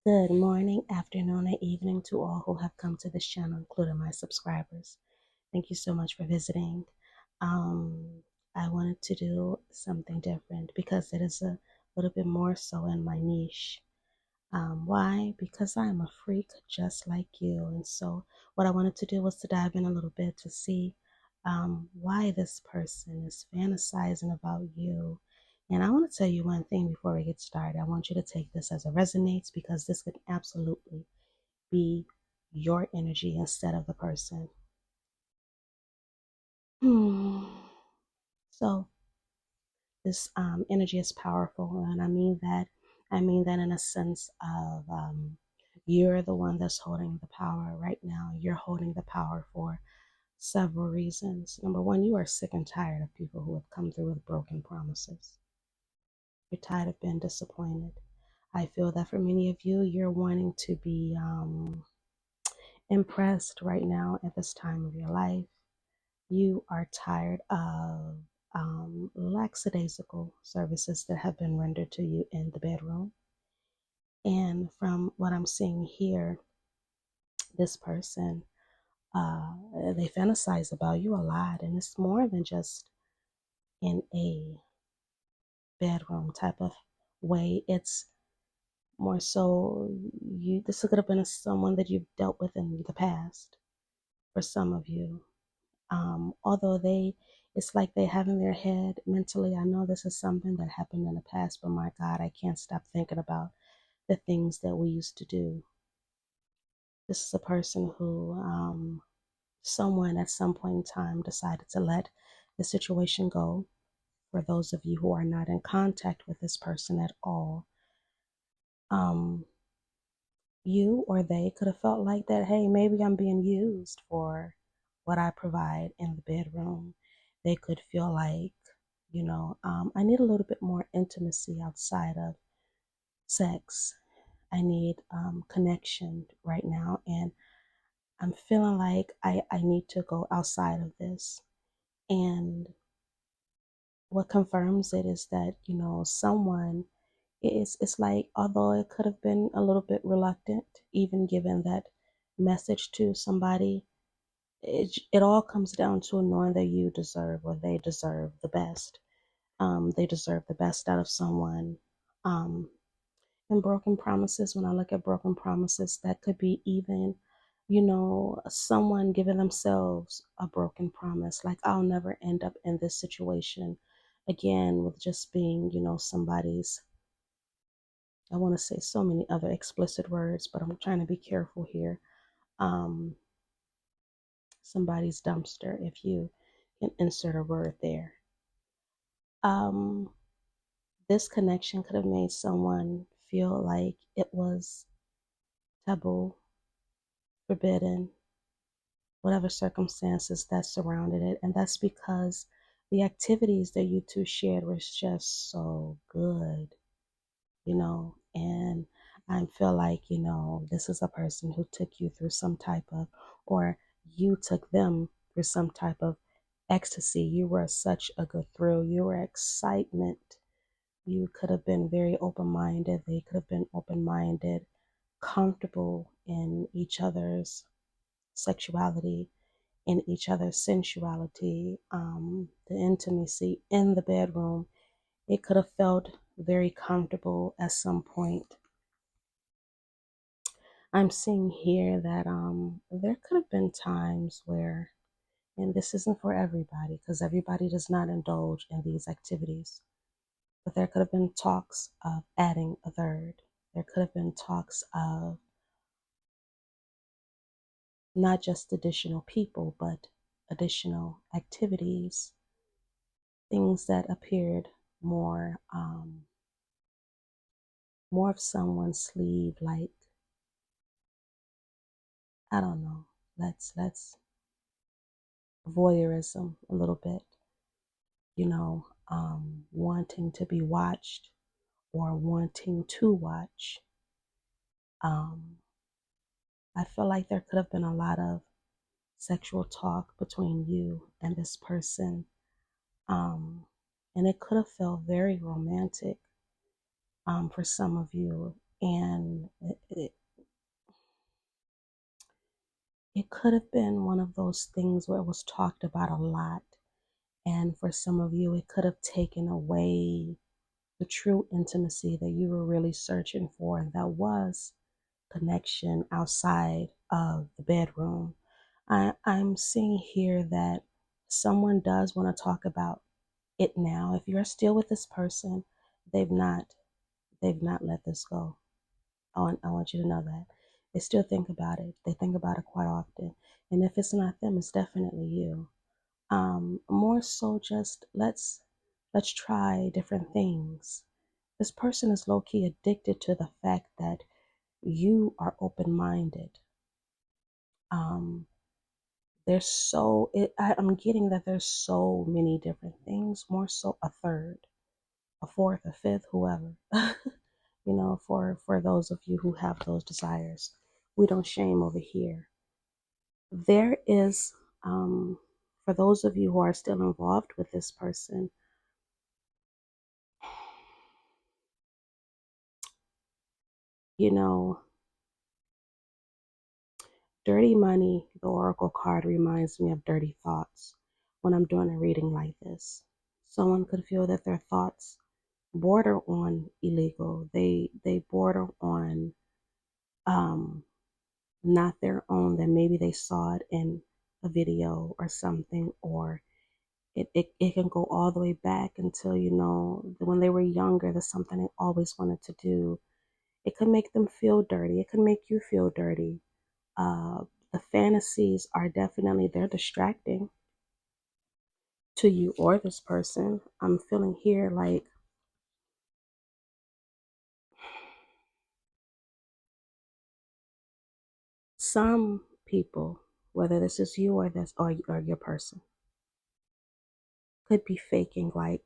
Good morning, afternoon, and evening to all who have come to this channel, including my subscribers. Thank you so much for visiting. Um, I wanted to do something different because it is a little bit more so in my niche. Why? Because I am a freak just like you. And so what I wanted to do was to dive in a little bit to see why this person is fantasizing about you. And I want to tell you one thing before we get started. I want you to take this as it resonates because this could absolutely be your energy instead of the person. So this energy is powerful, and I mean that in a sense of you're the one that's holding the power right now. You're holding the power for several reasons. Number one, you are sick and tired of people who have come through with broken promises. You're tired of being disappointed. I feel that for many of you, you're wanting to be impressed right now at this time of your life. You are tired of lackadaisical services that have been rendered to you in the bedroom. And from what I'm seeing here, this person, they fantasize about you a lot. And it's more than just in a bedroom type of way. It's more so this could have been someone that you've dealt with in the past for some of you. Although it's like they have in their head mentally, I know this is something that happened in the past, but my God, I can't stop thinking about the things that we used to do. This is a person who, someone at some point in time decided to let the situation go. For those of you who are not in contact with this person at all, um, you or they could have felt like that, hey, maybe I'm being used for what I provide in the bedroom. They could feel like, I need a little bit more intimacy outside of sex. I need connection right now. And I'm feeling like I need to go outside of this. And what confirms it is that, someone it's like, although it could have been a little bit reluctant, even given that message to somebody, it all comes down to knowing that you deserve, or they deserve the best. They deserve the best out of someone. Um, and broken promises, when I look at broken promises, that could be even, someone giving themselves a broken promise, like, I'll never end up in this situation again, with just being, somebody's, I want to say so many other explicit words, but I'm trying to be careful here. Um, Somebody's dumpster, if you can insert a word there. Um, this connection could have made someone feel like it was taboo, forbidden, whatever circumstances that surrounded it. And that's because the activities that you two shared were just so good, and I feel like, this is a person who took you through some type of, or you took them through some type of ecstasy. You were such a good thrill. You were excitement. You could have been very open-minded. They could have been open-minded, comfortable in each other's sexuality, in each other's sensuality, the intimacy in the bedroom. It could have felt very comfortable at some point. I'm seeing here that there could have been times where, and this isn't for everybody because everybody does not indulge in these activities, but there could have been talks of adding a third. There could have been talks of not just additional people, but additional activities, things that appeared more of someone's sleeve, like, I don't know, let's voyeurism a little bit, wanting to be watched or wanting to watch. I feel like there could have been a lot of sexual talk between you and this person, and it could have felt very romantic for some of you, and could have been one of those things where it was talked about a lot. And for some of you, it could have taken away the true intimacy that you were really searching for. And that was connection outside of the bedroom. I'm seeing here that someone does want to talk about it now. If you're still with this person, they've not let this go. I want you to know that. They still think about it. They think about it quite often. And if it's not them, it's definitely you. More so just let's try different things. This person is low-key addicted to the fact that you are open-minded. I'm getting that there's so many different things, more so a third, a fourth, a fifth, whoever. For those of you who have those desires, we don't shame over here. There is, for those of you who are still involved with this person, dirty money, the oracle card, reminds me of dirty thoughts when I'm doing a reading like this. Someone could feel that their thoughts border on illegal. They border on not their own, that maybe they saw it in a video or something, or it can go all the way back until, when they were younger, that's something they always wanted to do. It could make them feel dirty. It could make you feel dirty. The fantasies are definitely, they're distracting to you or this person. I'm feeling here like some people, whether this is you or or your person, could be faking like,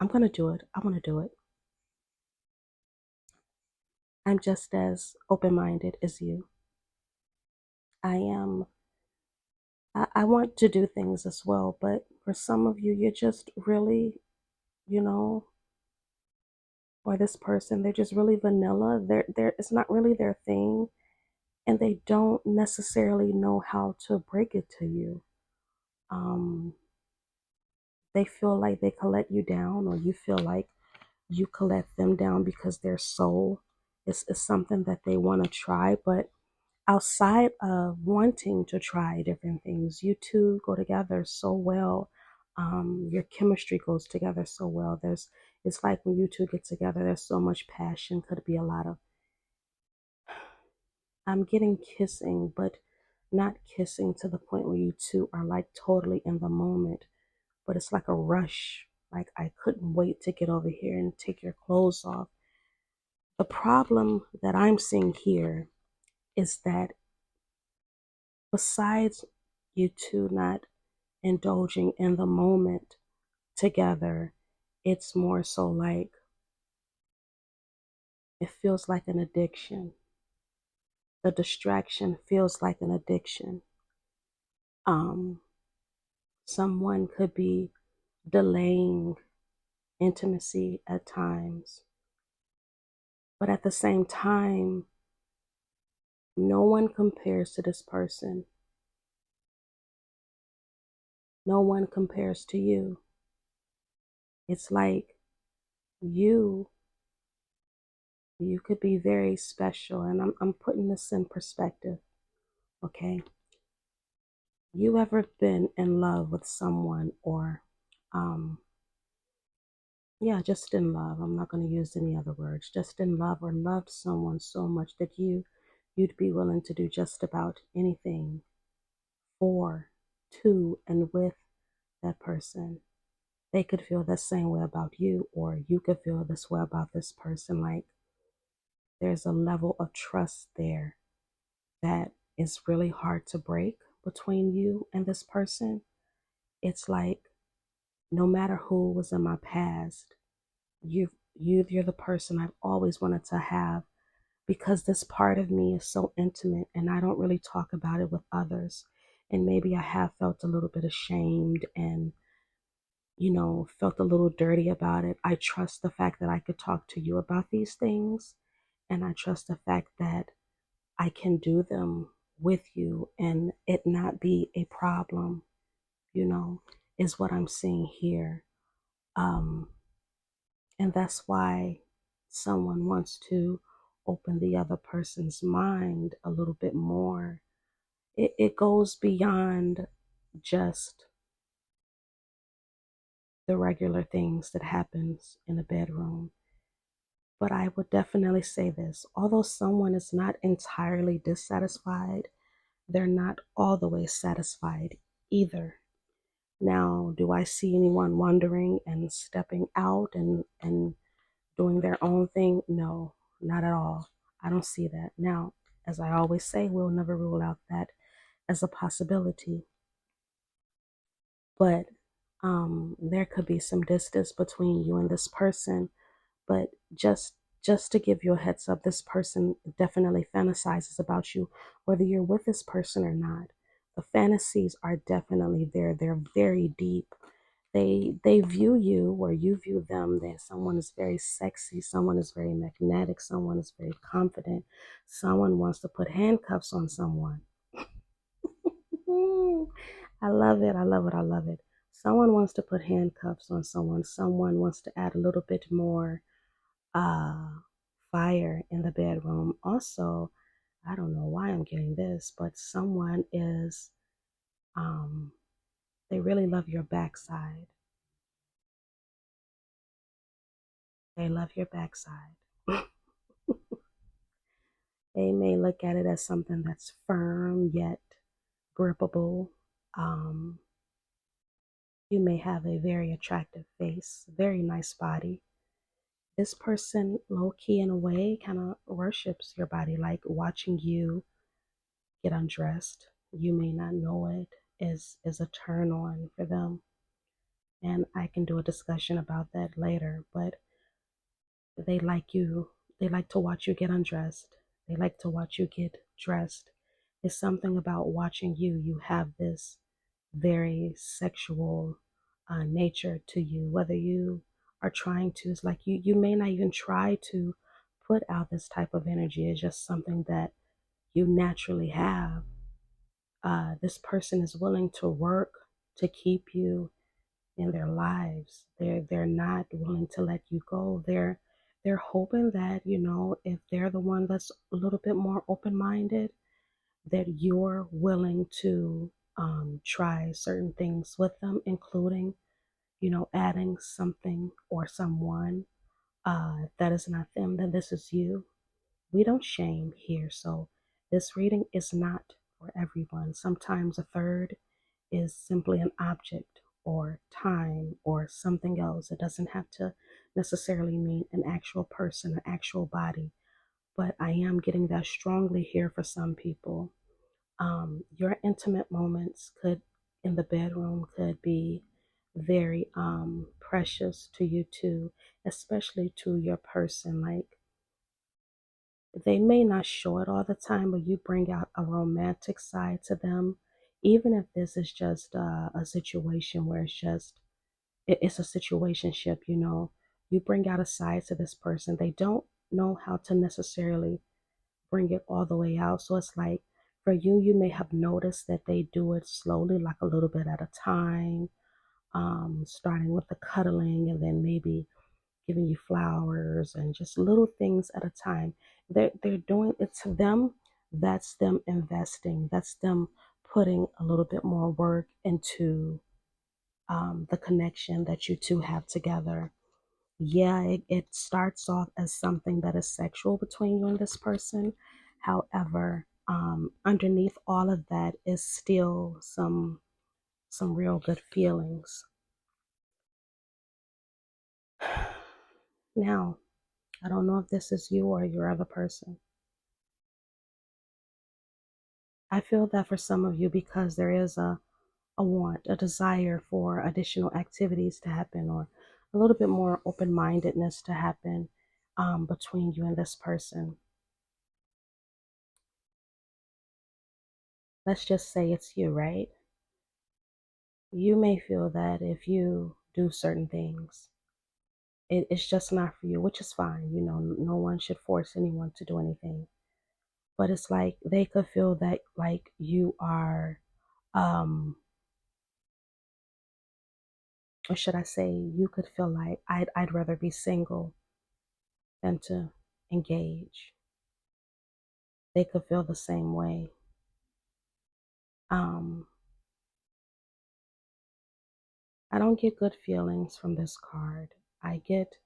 I'm gonna do it. I want to do it. I'm just as open-minded as you. I am. I want to do things as well, but for some of you, you're just really, you know, or this person, they're just really vanilla. It's not really their thing, and they don't necessarily know how to break it to you. They feel like they can let you down, or you feel like you can let them down because their soul is something that they want to try. But outside of wanting to try different things, you two go together so well. Your chemistry goes together so well. It's like when you two get together, there's so much passion. Could be a lot of, I'm getting kissing, but not kissing to the point where you two are like totally in the moment, but it's like a rush. Like, I couldn't wait to get over here and take your clothes off. The problem that I'm seeing here is that besides you two not indulging in the moment together, it's more so like it feels like an addiction. The distraction feels like an addiction. Someone could be delaying intimacy at times, but at the same time, no one compares to this person. No one compares to you. It's like you could be very special, and I'm putting this in perspective, okay? You ever been in love with someone, or yeah, just in love. I'm not going to use any other words. Just in love, or loved someone so much that you'd be willing to do just about anything for, to, and with that person. They could feel the same way about you, or you could feel this way about this person. Like, there's a level of trust there that is really hard to break between you and this person. It's like, no matter who was in my past, you're the person I've always wanted to have, because this part of me is so intimate and I don't really talk about it with others. And maybe I have felt a little bit ashamed and, felt a little dirty about it. I trust the fact that I could talk to you about these things, and I trust the fact that I can do them with you and it not be a problem, is what I'm seeing here. Um, and that's why someone wants to open the other person's mind a little bit more. It goes beyond just the regular things that happens in a bedroom. But I would definitely say this, although someone is not entirely dissatisfied, they're not all the way satisfied either. Now, do I see anyone wandering and stepping out and doing their own thing? No, not at all. I don't see that. Now, as I always say, we'll never rule out that as a possibility. But there could be some distance between you and this person. But just to give you a heads up, this person definitely fantasizes about you, whether you're with this person or not. The fantasies are definitely there. They're very deep. They view you or you view them. That someone is very sexy, someone is very magnetic, someone is very confident, someone wants to put handcuffs on someone. I love it. I love it. I love it. Someone wants to put handcuffs on someone. Someone wants to add a little bit more uh, fire in the bedroom. Also, I don't know why I'm getting this, but someone is, they really love your backside. They love your backside. They may look at it as something that's firm yet grippable. Um, you may have a very attractive face, very nice body. This person, low key in a way, kind of worships your body, like watching you get undressed. You may not know it is a turn on for them. And I can do a discussion about that later, but they like you. They like to watch you get undressed. They like to watch you get dressed. It's something about watching you. You have this very sexual nature to you, whether you are trying to, it's like you may not even try to put out this type of energy. It's just something that you naturally have. This person is willing to work to keep you in their lives. They're not willing to let you go. They're hoping that, if they're the one that's a little bit more open-minded, that you're willing to try certain things with them, including, adding something or someone. If that is not them, then this is you. We don't shame here. So this reading is not for everyone. Sometimes a third is simply an object or time or something else. It doesn't have to necessarily mean an actual person, an actual body. But I am getting that strongly here for some people. Your intimate moments in the bedroom could be very precious to you too, especially to your person. Like, they may not show it all the time, but you bring out a romantic side to them. Even if this is just a situation where it's a situationship, you bring out a side to this person. They don't know how to necessarily bring it all the way out. So it's like, for you, you may have noticed that they do it slowly, like a little bit at a time, starting with the cuddling and then maybe giving you flowers and just little things at a time. They're doing it to them. That's them investing. That's them putting a little bit more work into the connection that you two have together. Yeah, it starts off as something that is sexual between you and this person. However, underneath all of that is still some real good feelings. Now, I don't know if this is you or your other person. I feel that for some of you, because there is a want, a desire for additional activities to happen or a little bit more open mindedness to happen between you and this person. Let's just say it's you, right? You may feel that if you do certain things, it's just not for you, which is fine. No one should force anyone to do anything. but it's like they could feel that like you are, or should I say, you could feel like I'd rather be single than to engage. They could feel the same way. Um, I don't get good feelings from this card. I get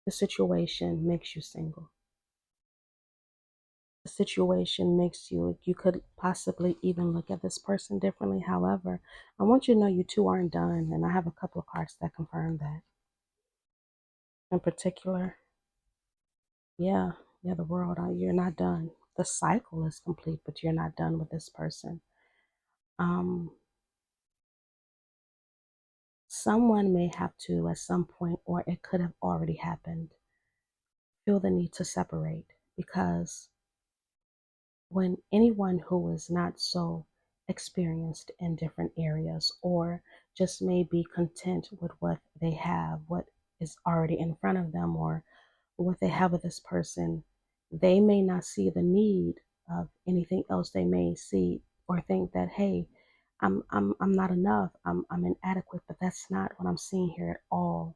the situation makes you single. The situation makes you could possibly even look at this person differently. However, I want you to know you two aren't done, and I have a couple of cards that confirm that. In particular, yeah, the world, you're not done. The cycle is complete, but you're not done with this person. Um, Someone may have to, at some point, or it could have already happened, feel the need to separate, because when anyone who is not so experienced in different areas, or just may be content with what they have, what is already in front of them, or what they have with this person, they may not see the need of anything else. They may see or think that, hey, I'm not enough. I'm inadequate, but that's not what I'm seeing here at all.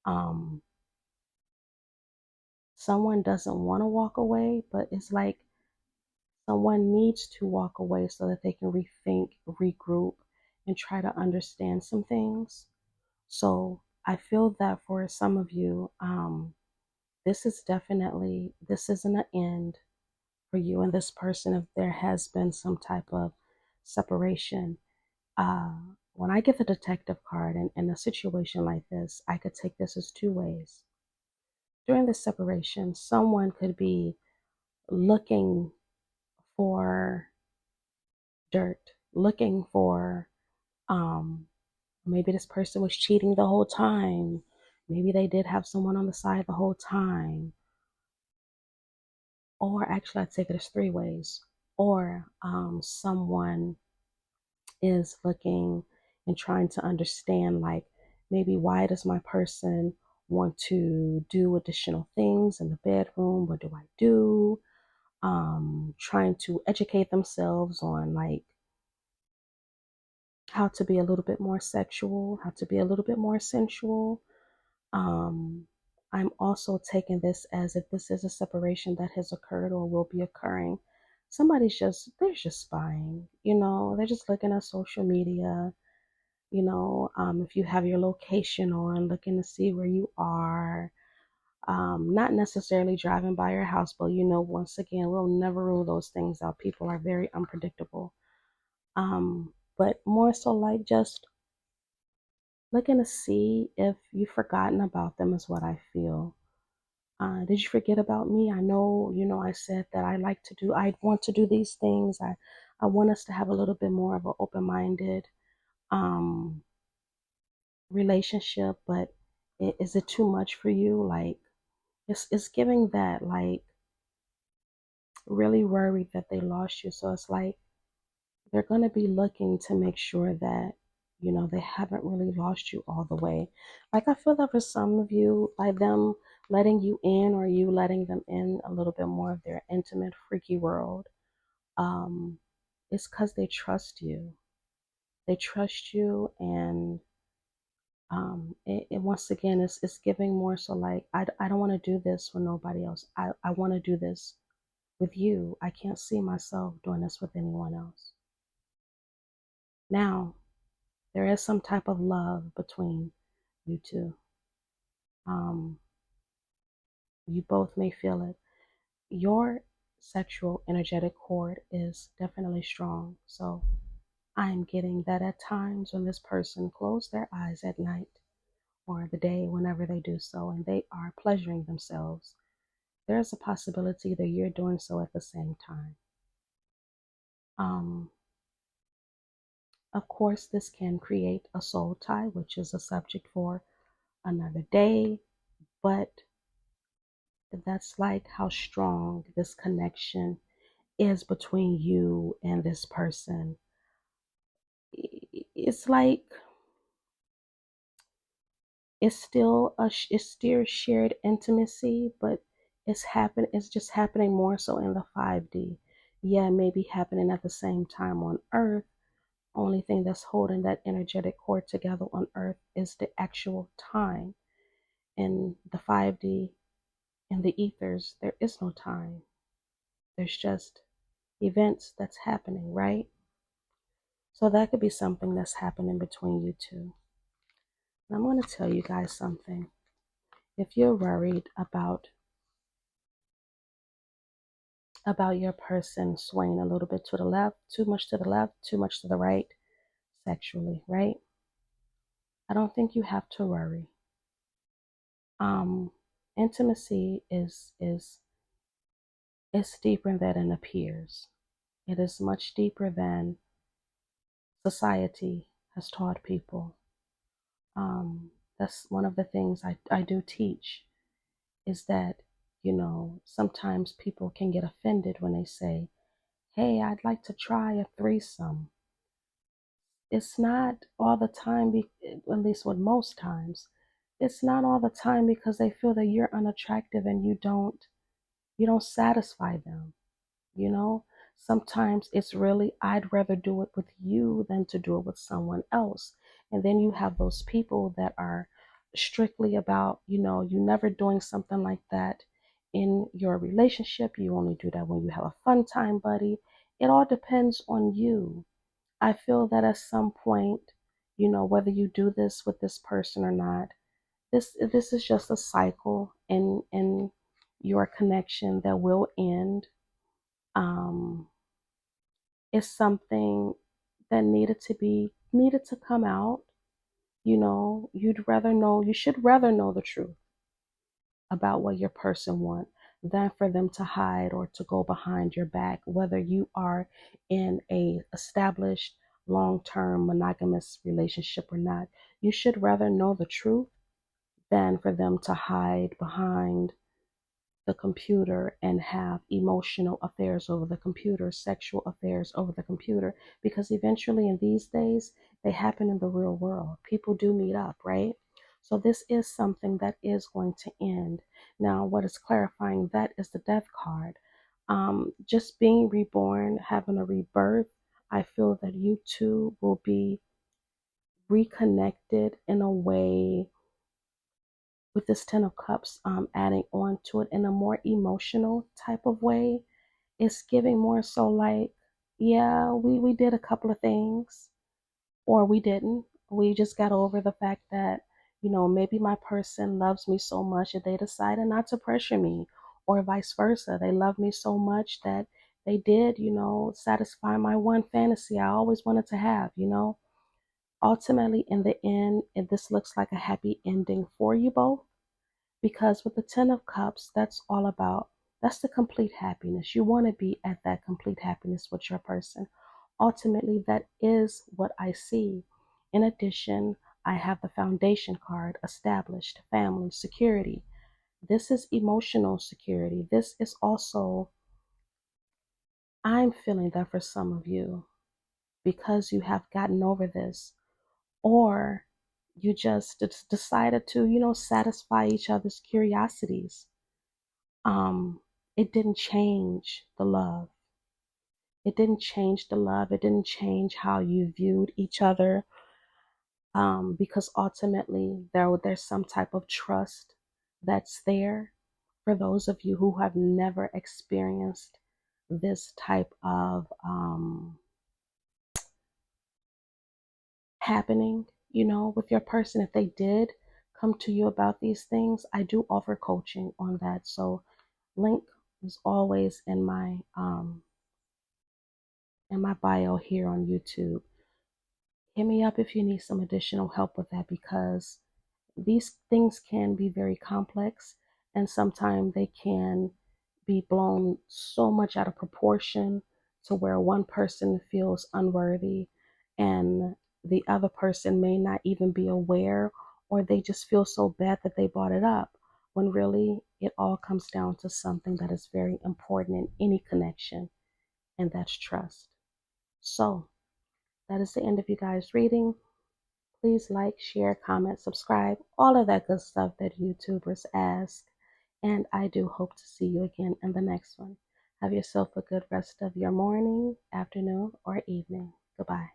Um, Someone doesn't want to walk away, but it's like someone needs to walk away so that they can rethink, regroup, and try to understand some things. So I feel that for some of you, this isn't an end for you and this person if there has been some type of separation. Uh, when I get the detective card in a situation like this, I could take this as two ways. During the separation, someone could be looking for dirt, looking for, maybe this person was cheating the whole time. Maybe they did have someone on the side the whole time. Or actually, I'd take it as three ways. Or someone is looking and trying to understand, like, maybe why does my person want to do additional things in the bedroom? What do I do? Trying to educate themselves on, like, how to be a little bit more sexual, how to be a little bit more sensual. Um, I'm also taking this as if this is a separation that has occurred or will be occurring. They're just spying, they're just looking at social media, if you have your location on, looking to see where you are. Not necessarily driving by your house, but once again, we'll never rule those things out. People are very unpredictable. But more so like just looking to see if you've forgotten about them is what I feel. Did you forget about me? I know, I said that I want to do these things. I want us to have a little bit more of an open-minded um, relationship, but is it too much for you? Like, it's giving that, like, really worried that they lost you. So it's like they're going to be looking to make sure that, they haven't really lost you all the way. Like, I feel that for some of you, by them letting you in or you letting them in a little bit more of their intimate, freaky world, um, it's because they trust you. They trust you, and it once again, it's giving more so like, I don't want to do this with nobody else. I want to do this with you. I can't see myself doing this with anyone else. Now, there is some type of love between you two. Um, you both may feel it. Your sexual energetic cord is definitely strong. So I'm getting that at times when this person closes their eyes at night or the day, whenever they do so, and they are pleasuring themselves, there's a possibility that you're doing so at the same time. Um, of course, this can create a soul tie, which is a subject for another day, but that's like how strong this connection is between you and this person. It's like it's still shared intimacy, but It's just happening more so in the 5D. Yeah, it may be happening at the same time on Earth. Only thing that's holding that energetic cord together on Earth is the actual time. In the 5D, in the ethers, there is no time. There's just events that's happening, right? So that could be something that's happening between you two. And I'm going to tell you guys something. If you're worried about your person swaying a little bit to the left, too much to the left, too much to the right, sexually, right? I don't think you have to worry. Intimacy is it's deeper than it appears. It is much deeper than society has taught people. That's one of the things I do teach, is that, sometimes people can get offended when they say, hey, I'd like to try a threesome. It's not all the time, at least with most times, it's not all the time because they feel that you're unattractive and you don't satisfy them. Sometimes it's really, I'd rather do it with you than to do it with someone else. And then you have those people that are strictly about, you never doing something like that in your relationship. You only do that when you have a fun time buddy. It all depends on you. I feel that at some point, whether you do this with this person or not, this is just a cycle in your connection that will end. um it's something that needed to come out. You should rather know the truth about what your person want than for them to hide or to go behind your back, whether you are in a established long-term monogamous relationship or not. You should rather know the truth than for them to hide behind the computer and have emotional affairs over the computer, sexual affairs over the computer, because eventually in these days, they happen in the real world. People do meet up, right? So this is something that is going to end. Now, what is clarifying that is the death card. Just being reborn, having a rebirth, I feel that you two will be reconnected in a way with this Ten of Cups, adding on to it in a more emotional type of way. It's giving more so like, yeah, we did a couple of things, or we didn't. We just got over the fact that, maybe my person loves me so much that they decided not to pressure me, or vice versa. They love me so much that they did, satisfy my one fantasy I always wanted to have. Ultimately, in the end, this looks like a happy ending for you both. Because with the Ten of Cups, that's the complete happiness. You want to be at that complete happiness with your person. Ultimately, that is what I see. In addition, I have the Foundation card, established, family, security. This is emotional security. This is also, I'm feeling that for some of you, because you have gotten over this, or you just decided to, satisfy each other's curiosities. It didn't change the love. It didn't change the love. It didn't change how you viewed each other. Because ultimately there's some type of trust that's there for those of you who have never experienced this type of happening, with your person. If they did come to you about these things, I do offer coaching on that. So link is always in my bio here on YouTube. Hit me up if you need some additional help with that, because these things can be very complex, and sometimes they can be blown so much out of proportion to where one person feels unworthy and the other person may not even be aware, or they just feel so bad that they brought it up, when really it all comes down to something that is very important in any connection, and that's trust. So that is the end of you guys' reading. Please like, share, comment, subscribe, all of that good stuff that YouTubers ask. And I do hope to see you again in the next one. Have yourself a good rest of your morning, afternoon, or evening. Goodbye.